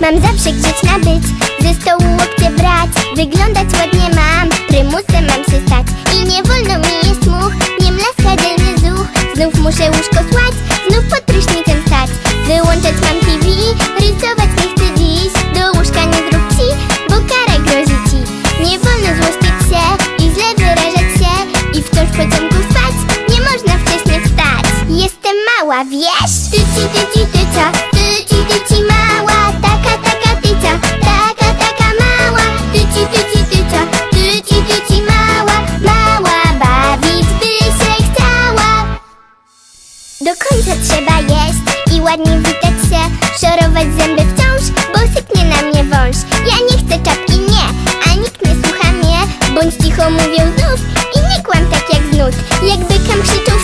Mam zawsze grzeczna być, ze stołu łokcie brać, wyglądać ładnie mam, prymusem mam się stać. I nie wolno mi jeść much, nie mlaska dzielny zuch. Znów muszę łóżko słać, znów pod prysznicem stać. Wyłączać mam TV, rysować nie chcę dziś. Do łóżka nie zrób ci, bo kara grozi ci. Nie wolno złościć się i źle wyrażać się, i wciąż po ciemku spać, nie można wcześnie wstać. Jestem mała, wiesz? Tyci tycia, tyci mała, taka tycia, taka mała. Tyci mała, bawić by się chciała. Do końca trzeba jeść i ładnie witać się, szorować zęby wciąż, bo syknie na mnie wąż. Ja nie chcę czapki, nie, a nikt nie słucha mnie. Bądź cicho, mówią znów, i nie kłam tak jak znud. Jakby kam krzyczał